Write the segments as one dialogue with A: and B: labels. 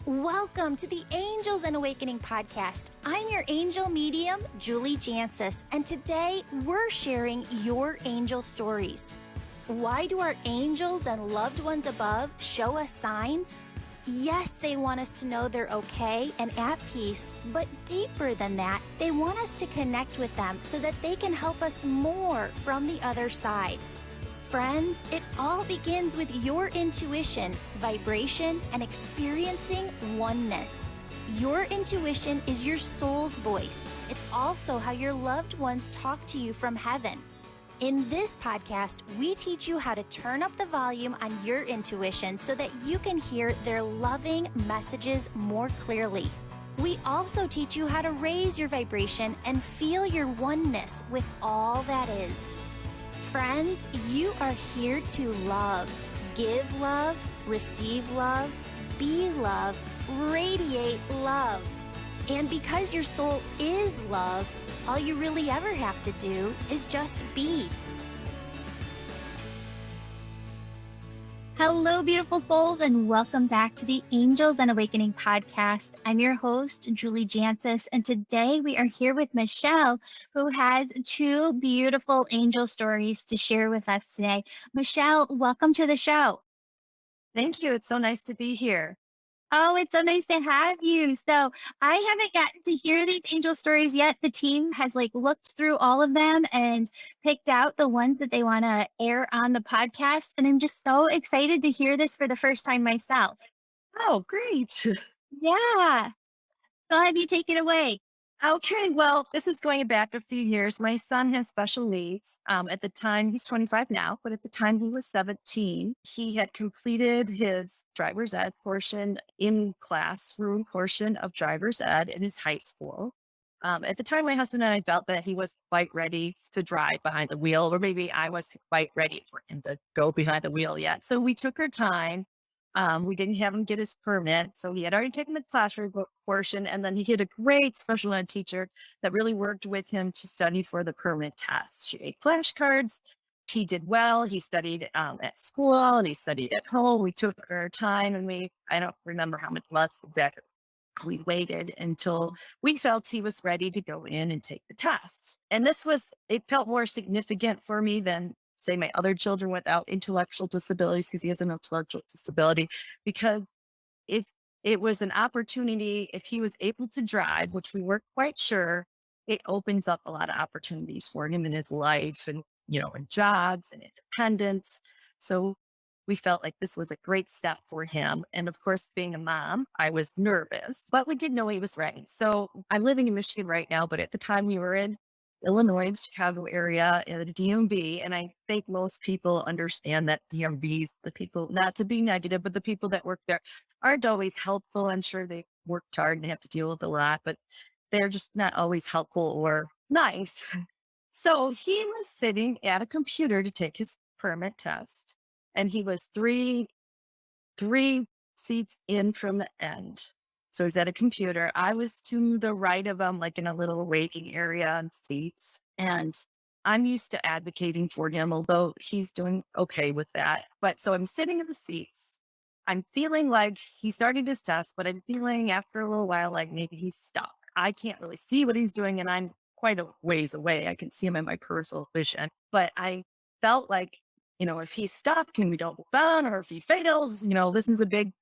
A: Welcome to the Angels and Awakening podcast. I'm your angel medium, Julie Jancis, and today we're sharing your angel stories. Why do our angels and loved ones above show us signs? Yes, they want us to know they're okay and at peace, but deeper than that, they want us to connect with them so that they can help us more from the other side. Friends, it all begins with your intuition, vibration, and experiencing oneness. Your intuition is your soul's voice. It's also how your loved ones talk to you from heaven. In this podcast, we teach you how to turn up the volume on your intuition so that you can hear their loving messages more clearly. We also teach you how to raise your vibration and feel your oneness with all that is. Friends, you are here to love, give love, receive love, be love, radiate love. And because your soul is love, all you really ever have to do is just be. Hello, beautiful souls, and welcome back to the Angels and Awakening podcast. I'm your host, Julie Jancis, and today we are here with Michelle, who has two beautiful angel stories to share with us today. Michelle, welcome to the show.
B: Thank you. It's so nice to be here.
A: Oh, it's so nice to have you. So I haven't gotten to hear these angel stories yet. The team has looked through all of them and picked out the ones that they want to air on the podcast. And I'm just so excited to hear this for the first time myself.
B: Oh, great.
A: Yeah. Go ahead, you take it away.
B: Okay. Well, this is going back a few years. My son has special needs. At the time, he's 25 now, but at the time he was 17, he had completed his driver's ed portion in classroom portion of driver's ed in his high school. At the time, my husband and I felt that he was quite ready to drive behind the wheel, or maybe I wasn't quite ready for him to go behind the wheel yet. So we took our time. We didn't have him get his permit. So he had already taken the classroom portion, and then he had a great special ed teacher that really worked with him to study for the permit test. She made flashcards. He did well. He studied at school and he studied at home. We took our time and I don't remember how many months exactly. We waited until we felt he was ready to go in and take the test. And it felt more significant for me than say my other children without intellectual disabilities, because he has an intellectual disability, because it was an opportunity. If he was able to drive, which we weren't quite sure, it opens up a lot of opportunities for him in his life and, in jobs and independence. So we felt like this was a great step for him. And of course, being a mom, I was nervous, but we did know he was ready. So I'm living in Michigan right now, but at the time we were in Illinois, the Chicago area, and the DMV. And I think most people understand that DMVs, the people, not to be negative, but the people that work there aren't always helpful. I'm sure they worked hard and they have to deal with a lot, but they're just not always helpful or nice. So he was sitting at a computer to take his permit test, and he was three seats in from the end. So he's at a computer. I was to the right of him, like in a little waiting area and seats. And I'm used to advocating for him, although he's doing okay with that. But so I'm sitting in the seats. I'm feeling like he's starting his test, but I'm feeling after a little while like maybe he's stuck. I can't really see what he's doing, and I'm quite a ways away. I can see him in my peripheral vision. But I felt like, if he's stuck and we don't move on, or if he fails, this is a big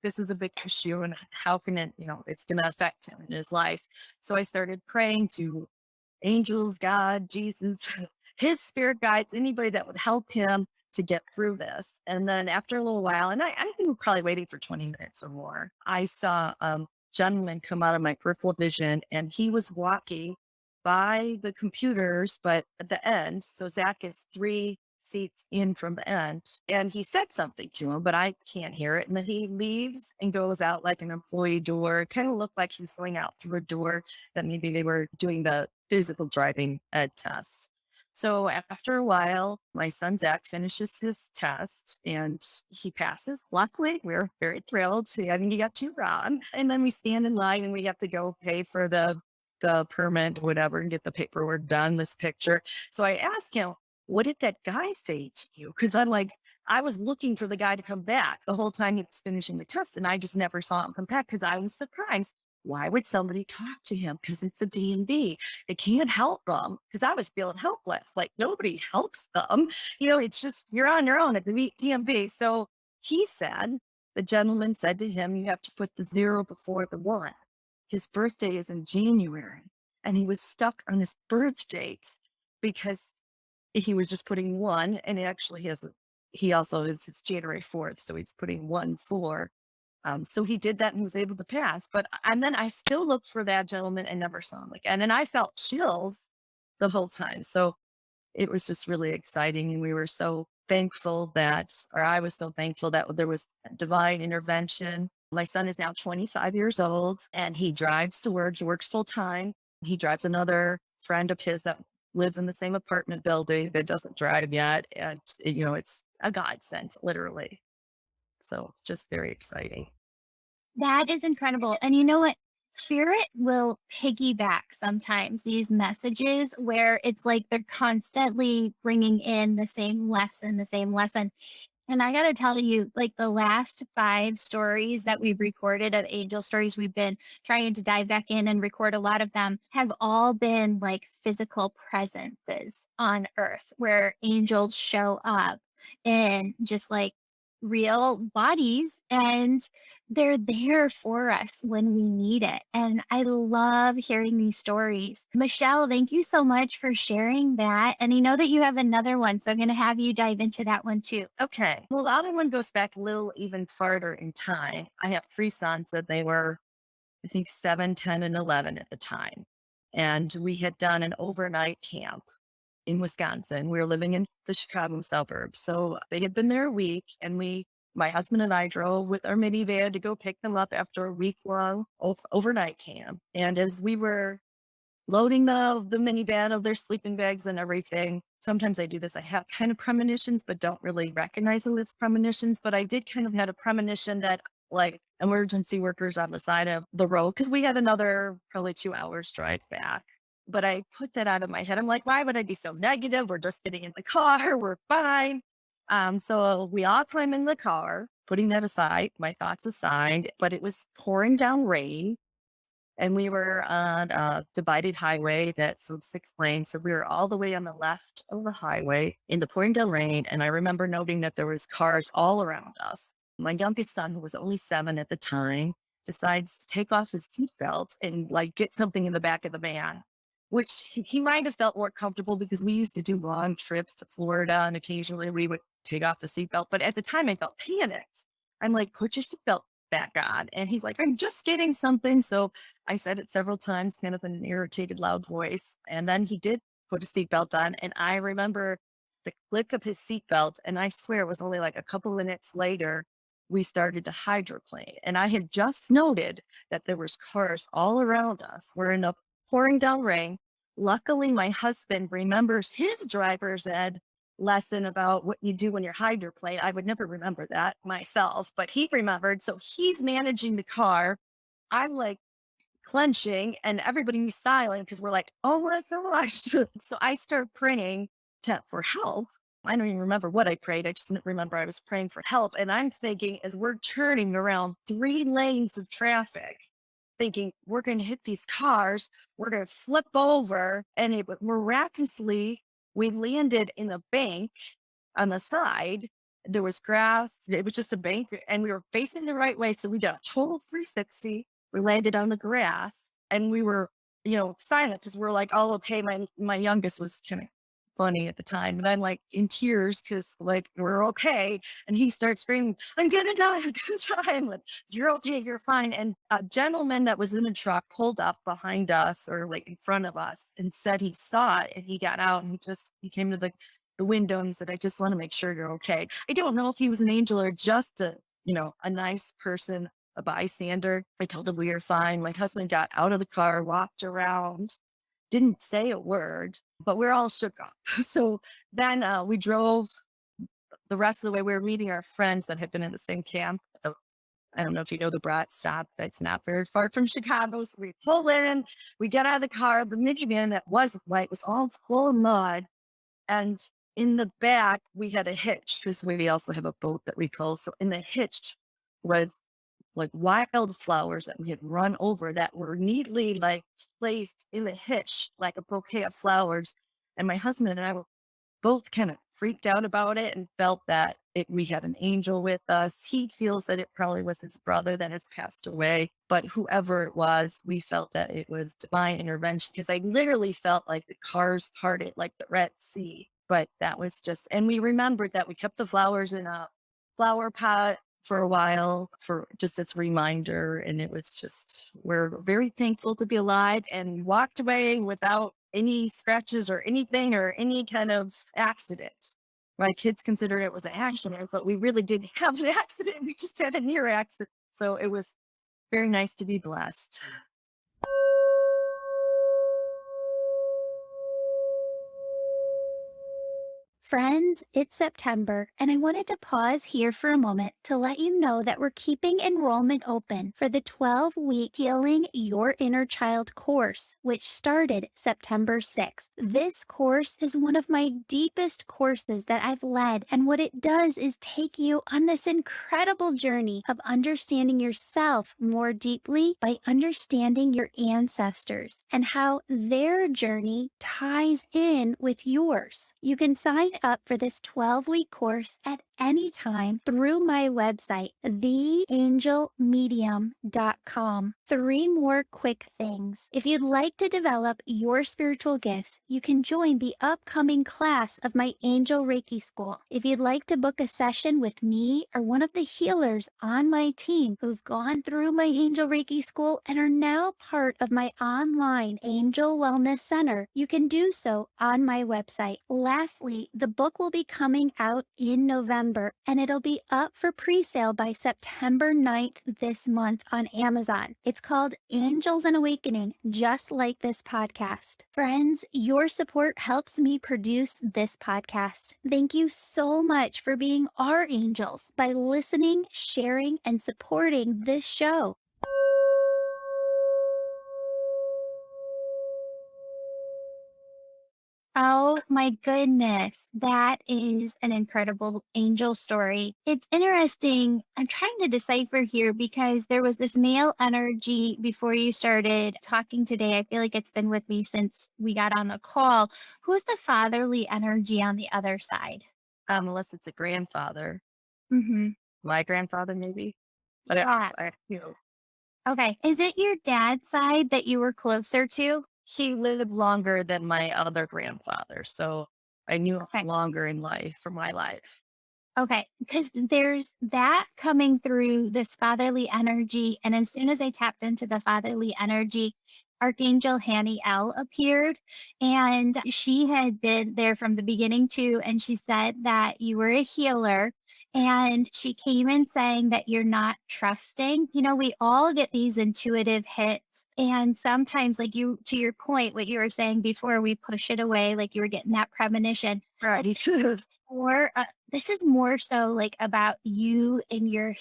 B: issue, and how can it, it's going to affect him in his life. So I started praying to angels, God, Jesus, his spirit guides, anybody that would help him to get through this. And then after a little while, and I think we're probably waiting for 20 minutes or more, I saw a gentleman come out of my peripheral vision, and he was walking by the computers, but at the end. So Zach is 3 seats in from the end, and he said something to him, but I can't hear it. And then he leaves and goes out like an employee door. It kind of looked like he was going out through a door that maybe they were doing the physical driving ed test. So after a while, my son Zach finishes his test and he passes. Luckily, we're very thrilled. I think he got 2 wrong. And then we stand in line and we have to go pay for the permit, whatever, and get the paperwork done, this picture. So I asked him, what did that guy say to you? Because I'm like, I was looking for the guy to come back the whole time he was finishing the test, and I just never saw him come back because I was surprised. Why would somebody talk to him? Because it's a D&B. They can't help them, because I was feeling helpless. Like, nobody helps them. It's just, you're on your own at the DMV. So he said, the gentleman said to him, you have to put the 0 before the 1. His birthday is in January, and he was stuck on his birth date because he was just putting 1, and he also is, it's January 4th. So he's putting 1-4. So he did that and he was able to pass. And then I still looked for that gentleman and never saw him again. And I felt chills the whole time. So it was just really exciting. And we were so thankful I was so thankful that there was divine intervention. My son is now 25 years old and he drives to work. He works full time. He drives another friend of his that lives in the same apartment building that doesn't drive yet. And, it's a godsend, literally. So it's just very exciting.
A: That is incredible. And you know what? Spirit will piggyback sometimes these messages where it's like they're constantly bringing in the same lesson, the same lesson. And I got to tell you, like the last 5 stories that we've recorded of angel stories, we've been trying to dive back in and record a lot of them, have all been like physical presences on earth where angels show up in just like real bodies, and they're there for us when we need it. And I love hearing these stories. Michelle, thank you so much for sharing that. And I know that you have another one, so I'm going to have you dive into that one too.
B: Okay. Well, the other one goes back a little even farther in time. I have 3 sons that they were, I think, 7, 10, and 11 at the time. And we had done an overnight camp in Wisconsin. We were living in the Chicago suburbs. So they had been there a week, and my husband and I drove with our minivan to go pick them up after a week-long overnight camp. And as we were loading the minivan of their sleeping bags and everything, sometimes I do this. I have kind of premonitions, but don't really recognize them as premonitions. But I did kind of had a premonition that like emergency workers on the side of the road, because we had another probably 2 hours drive back. But I put that out of my head. I'm like, why would I be so negative? We're just getting in the car. We're fine. So we all climb in the car, putting that aside, my thoughts aside, but it was pouring down rain. And we were on a divided highway that's 6 lanes. So we were all the way on the left of the highway in the pouring down rain. And I remember noting that there was cars all around us. My youngest son, who was only 7 at the time, decides to take off his seatbelt and like get something in the back of the van, which he might have felt more comfortable because we used to do long trips to Florida and occasionally we would take off the seatbelt. But at the time I felt panicked. I'm like, put your seatbelt back on. And he's like, I'm just getting something. So I said it several times, kind of in an irritated, loud voice. And then he did put a seatbelt on. And I remember the click of his seatbelt. And I swear it was only like a couple minutes later, we started to hydroplane. And I had just noted that there was cars all around us. We're in the pouring down rain. Luckily, my husband remembers his driver's ed lesson about what you do when you're hydroplane. I would never remember that myself, but he remembered. So he's managing the car. I'm like clenching and everybody's silent because we're like, oh my gosh. So I start praying for help. I don't even remember what I prayed. I just remember I was praying for help. And I'm thinking as we're turning around 3 lanes of traffic, thinking we're going to hit these cars, we're going to flip over. And it miraculously, we landed in a bank on the side. There was grass. It was just a bank and we were facing the right way. So we did a total 360. We landed on the grass and we were, silent because we're like, oh, okay. My youngest was kind of funny at the time. And I'm like in tears because like, we're okay. And he starts screaming, I'm going to die. I'm going to die. I'm like, you're okay. You're fine. And a gentleman that was in a truck pulled up behind us or like in front of us and said he saw it and he got out and he came to the window and he said, I just want to make sure you're okay. I don't know if he was an angel or just a nice person, a bystander. I told him we were fine. My husband got out of the car, walked around, didn't say a word, but we're all shook up. So then we drove the rest of the way. We were meeting our friends that had been in the same camp. I don't know if you know the Brat stop. That's not very far from Chicago. So we pull in, we get out of the car. The minivan that was white was all full of mud. And in the back, we had a hitch because we also have a boat that we call. So in the hitch was like wildflowers that we had run over that were neatly like placed in the hitch, like a bouquet of flowers. And my husband and I were both kind of freaked out about it and felt that we had an angel with us. He feels that it probably was his brother that has passed away, but whoever it was, we felt that it was divine intervention because I literally felt like the cars parted like the Red Sea. But that was just, and we remembered that we kept the flowers in a flower pot for a while for just as a reminder. And it was just, we're very thankful to be alive and walked away without any scratches or anything or any kind of accident. My kids considered it was an accident, but we really didn't have an accident. We just had a near accident. So it was very nice to be blessed.
A: Friends, it's September, and I wanted to pause here for a moment to let you know that we're keeping enrollment open for the 12-week Healing Your Inner Child course, which started September 6th. This course is one of my deepest courses that I've led, and what it does is take you on this incredible journey of understanding yourself more deeply by understanding your ancestors and how their journey ties in with yours. You can sign up for this 12-week course at any time through my website, theangelmedium.com. 3 more quick things. If you'd like to develop your spiritual gifts, you can join the upcoming class of my Angel Reiki School. If you'd like to book a session with me or one of the healers on my team who've gone through my Angel Reiki School and are now part of my online Angel Wellness Center, you can do so on my website. Lastly, the book will be coming out in November, and it'll be up for pre-sale by September 9th this month on Amazon. It's called Angels and Awakening, just like this podcast. Friends, your support helps me produce this podcast. Thank you so much for being our angels by listening, sharing, and supporting this show. Oh my goodness, that is an incredible angel story. It's interesting. I'm trying to decipher here because there was this male energy before you started talking today. I feel like it's been with me since we got on the call. Who's the fatherly energy on the other side?
B: Unless it's a grandfather,
A: Mm-hmm.
B: my grandfather maybe. But
A: Yeah. Okay. Is it your dad's side that you were closer to?
B: he lived longer than my other grandfather. So I knew him
A: Okay.
B: longer in life for my life.
A: Okay, because there's that coming through this fatherly energy. And as soon as I tapped into the fatherly energy, Archangel Haniel appeared, and she had been there from the beginning too. And she said that you were a healer. And she came in saying that you're not trusting. You know, we all get these intuitive hits. And sometimes, like you, to your point, what you were saying before, we push it away, like you were getting that premonition.
B: Right.
A: Or this is more so like about you and your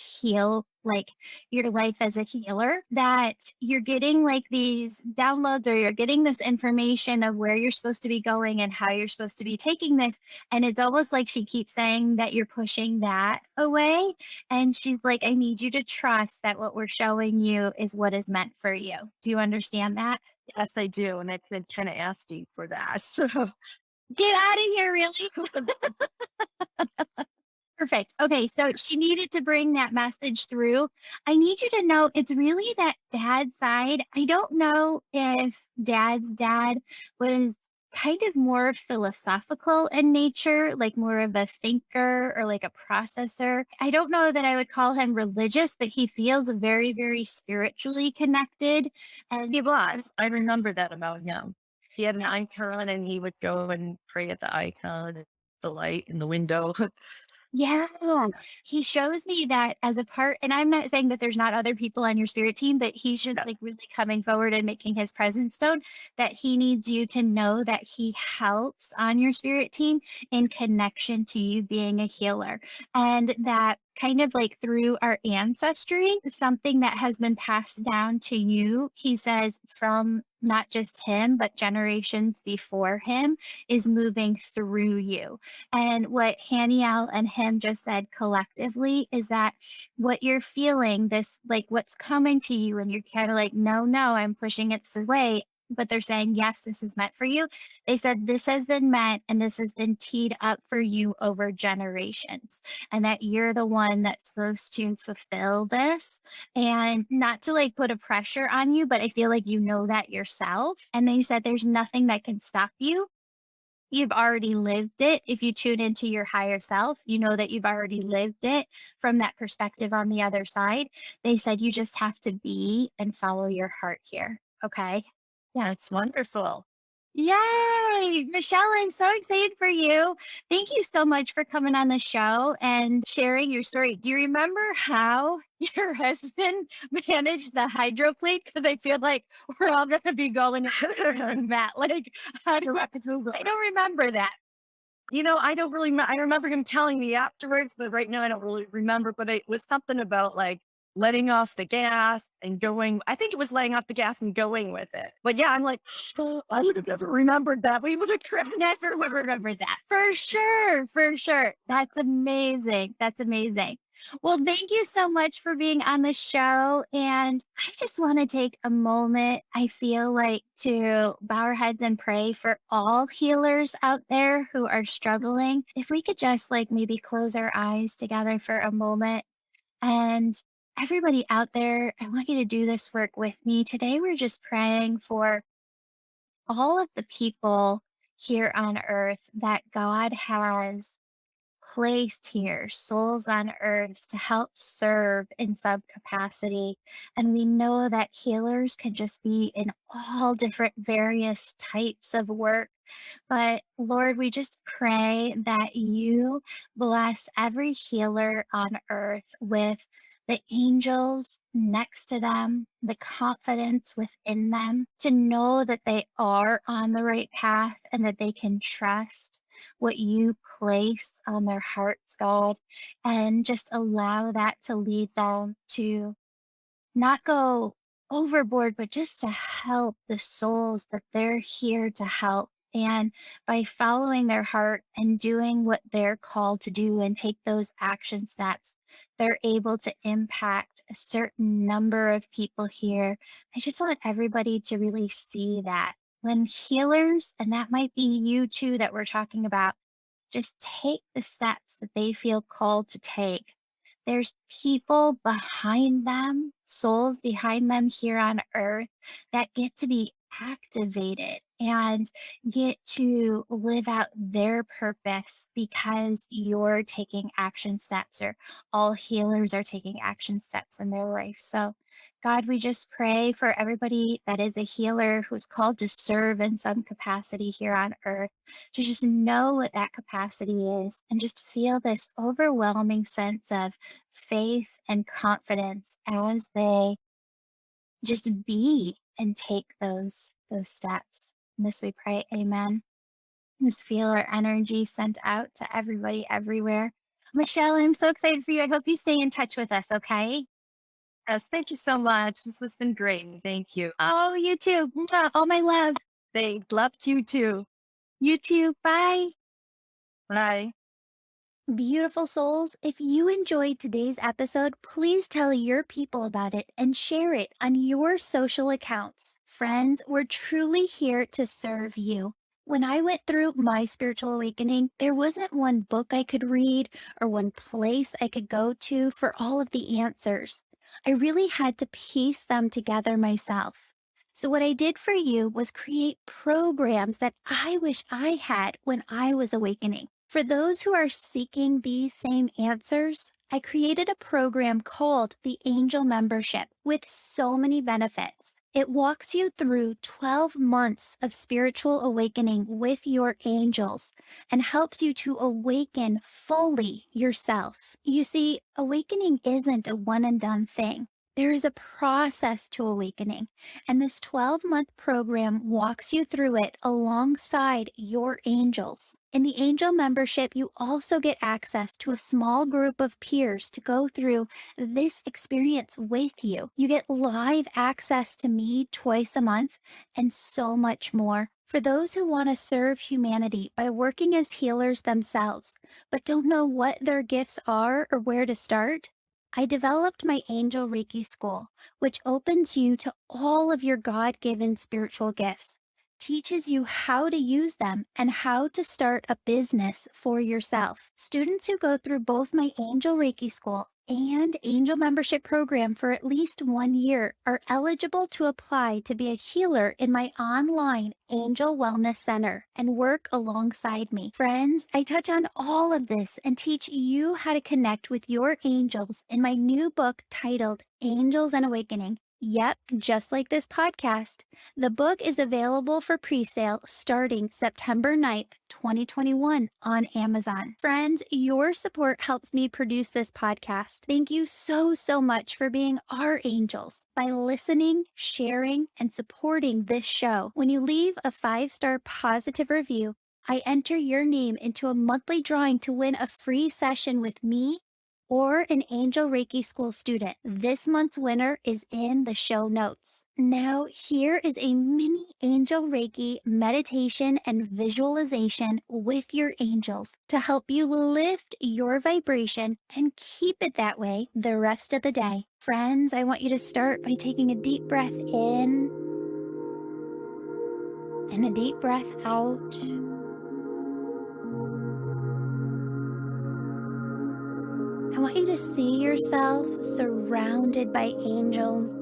A: like your life as a healer, that you're getting like these downloads, or you're getting this information of where you're supposed to be going and how you're supposed to be taking this. And it's almost like she keeps saying that you're pushing that away. And she's like, I need you to trust that what we're showing you is what is meant for you. Do you understand that?
B: Yes, I do. And I've been kind of asking for that. So
A: Get out of here, really? Perfect. Okay, so she needed to bring that message through. I need you to know it's really that dad side. I don't know if dad's dad was kind of more philosophical in nature, like more of a thinker or like a processor. I don't know that I would call him religious, but he feels very, very spiritually connected. And
B: he was. I remember that about him. He had an icon and he would go and pray at the icon and the light in the window.
A: yeah, he shows me that as a part, and I'm not saying that there's not other people on your spirit team, but he's just like really coming forward and making his presence known, that he needs you to know that he helps on your spirit team in connection to you being a healer. And that
C: kind of like through our ancestry, something that has been passed down to you, he says, from not just him, but generations before him, is moving through you. And what Haniel and him just said collectively is that what you're feeling, this like what's coming to you, and you're kind of like, no, I'm pushing it away. But they're saying, yes, this is meant for you. They said, this has been meant and this has been teed up for you over generations, and that you're the one that's supposed to fulfill this. And not to like put a pressure on you, but I feel like you know that yourself. And they said, there's nothing that can stop you. You've already lived it. If you tune into your higher self, you know that you've already lived it from that perspective on the other side. They said, you just have to be and follow your heart here. Okay.
B: Yeah, it's wonderful.
C: Yay! Michelle, I'm so excited for you. Thank you so much for coming on the show and sharing your story. Do you remember how your husband managed the hydroplate? Because I feel like we're all going to be going on that. Like, how do I have to Google? I don't remember that.
B: I don't really, I remember him telling me afterwards, but right now I don't really remember, but it was something about like letting off the gas and going, I think it was letting off the gas and going with it. But yeah, I'm like, oh, I would have never remembered that. We would have
C: Never would remember that. For sure. For sure. That's amazing. That's amazing. Well, thank you so much for being on the show. And I just want to take a moment, I feel like, to bow our heads and pray for all healers out there who are struggling. If we could just like maybe close our eyes together for a moment. And everybody out there, I want you to do this work with me. Today, we're just praying for all of the people here on earth that God has placed here, souls on earth to help serve in some capacity. And we know that healers can just be in all different various types of work. But Lord, we just pray that you bless every healer on earth with the angels next to them, the confidence within them to know that they are on the right path and that they can trust what you place on their hearts, God, and just allow that to lead them to not go overboard, but just to help the souls that they're here to help. And by following their heart and doing what they're called to do and take those action steps, they're able to impact a certain number of people here. I just want everybody to really see that when healers, and that might be you too, that we're talking about, just take the steps that they feel called to take. There's people behind them, souls behind them here on earth that get to be activated and get to live out their purpose because you're taking action steps, or all healers are taking action steps in their life. So, God, we just pray for everybody that is a healer who's called to serve in some capacity here on earth, to just know what that capacity is and just feel this overwhelming sense of faith and confidence as they just be and take those steps. And this we pray, amen. Just feel our energy sent out to everybody everywhere. Michelle, I'm so excited for you. I hope you stay in touch with us, okay?
B: yes, thank you so much. This has been great. Thank you.
C: Oh, you too. Mwah. All my love.
B: They loved you too.
C: You too. Bye.
B: Bye.
A: Beautiful souls, if you enjoyed today's episode, please tell your people about it and share it on your social accounts. Friends, we're truly here to serve you. When I went through my spiritual awakening, there wasn't one book I could read or one place I could go to for all of the answers. I really had to piece them together myself. So what I did for you was create programs that I wish I had when I was awakening. For those who are seeking these same answers, I created a program called the Angel Membership with so many benefits. It walks you through 12 months of spiritual awakening with your angels and helps you to awaken fully yourself. You see, awakening isn't a one and done thing. There is a process to awakening, and this 12-month program walks you through it alongside your angels. In the angel membership, you also get access to a small group of peers to go through this experience with you. You get live access to me twice a month and so much more. For those who want to serve humanity by working as healers themselves, but don't know what their gifts are or where to start, I developed my Angel Reiki School, which opens you to all of your God-given spiritual gifts, teaches you how to use them, and how to start a business for yourself. Students who go through both my Angel Reiki School and Angel Membership Program for at least 1 year are eligible to apply to be a healer in my online Angel Wellness Center and work alongside me. Friends, I touch on all of this and teach you how to connect with your angels in my new book titled Angels and Awakening. Yep, just like this podcast. The book is available for pre-sale starting September 9th, 2021 on Amazon. Friends, your support helps me produce this podcast. Thank you so much for being our angels by listening, sharing, and supporting this show. When you leave a 5-star positive review, I enter your name into a monthly drawing to win a free session with me or an Angel Reiki School student. This month's winner is in the show notes. Now, here is a mini Angel Reiki meditation and visualization with your angels to help you lift your vibration and keep it that way the rest of the day. Friends, I want you to start by taking a deep breath in and a deep breath out. I want you to see yourself surrounded by angels.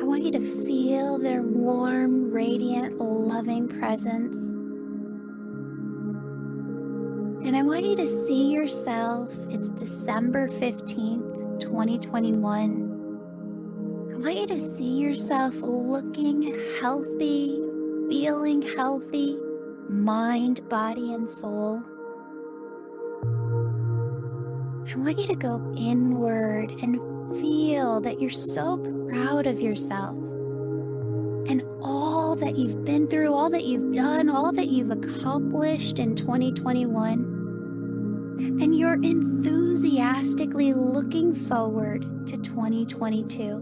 A: I want you to feel their warm, radiant, loving presence. And I want you to see yourself, it's December 15th, 2021. I want you to see yourself looking healthy, feeling healthy, mind, body, and soul. I want you to go inward and feel that you're so proud of yourself and all that you've been through, all that you've done, all that you've accomplished in 2021. And you're enthusiastically looking forward to 2022.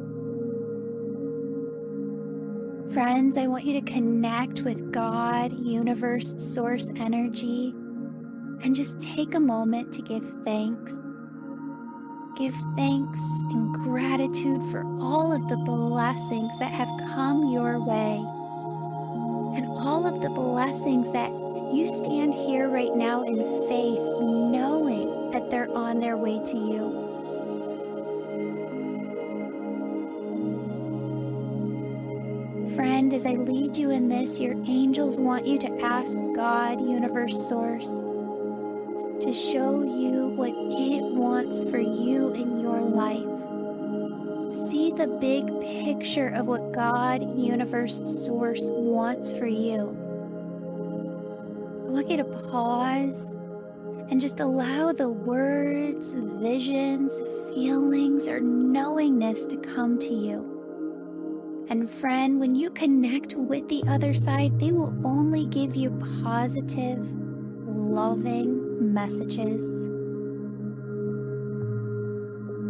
A: Friends, I want you to connect with God, universe, source energy, and just take a moment to give thanks. Give thanks and gratitude for all of the blessings that have come your way and all of the blessings that you stand here right now in faith, knowing that they're on their way to you. Friend, as I lead you in this, your angels want you to ask God, universe, source, to show you what it wants for you in your life. See the big picture of what God, universe, source wants for you. I want you to pause and just allow the words, visions, feelings, or knowingness to come to you. And friend, when you connect with the other side, they will only give you positive, loving messages.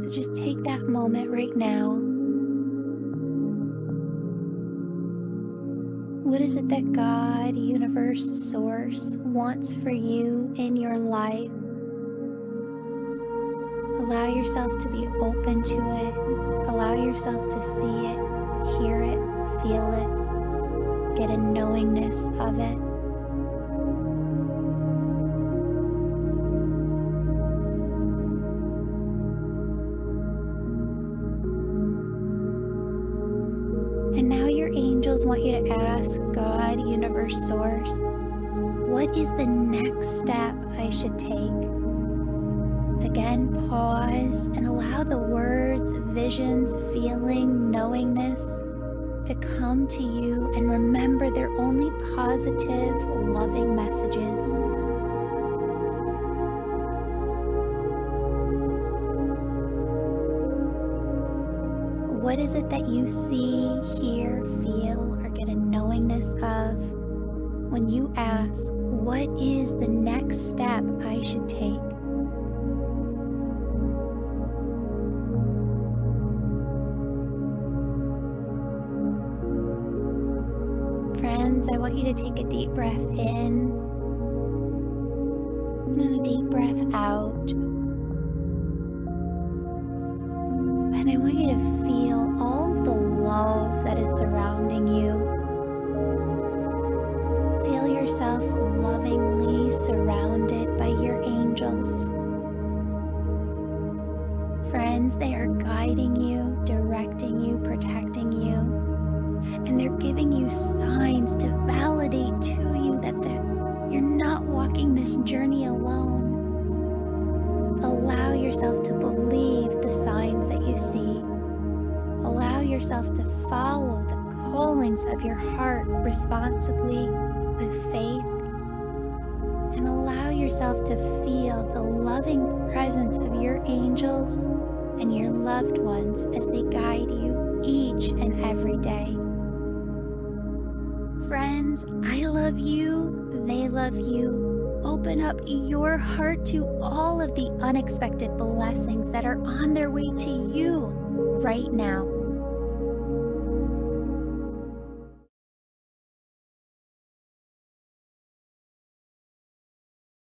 A: So just take that moment right now. What is it that God, universe, source wants for you in your life? Allow yourself to be open to it. Allow yourself to see it, hear it, feel it, get a knowingness of it. And now your angels want you to ask God, universe, source, what is the next step I should take? Again, pause and allow the words, visions, feeling, knowingness to come to you, and remember they're only positive, loving messages. What is it that you see, hear, feel, or get a knowingness of when you ask, what is the next step I should take? Friends, I want you to take a deep breath in and a deep breath out. And I want you to feel all the love that is surrounding you. Feel yourself lovingly surrounded by your angels. Friends, they are guiding you, directing you, protecting you, and they're giving you signs to validate to you that you're not walking this journey alone. Allow yourself to believe the signs that you see. Allow yourself to follow the callings of your heart responsibly with faith. And allow yourself to feel the loving presence of your angels and your loved ones as they guide you each and every day. Friends, I love you. They love you. Open up your heart to all of the unexpected blessings that are on their way to you right now.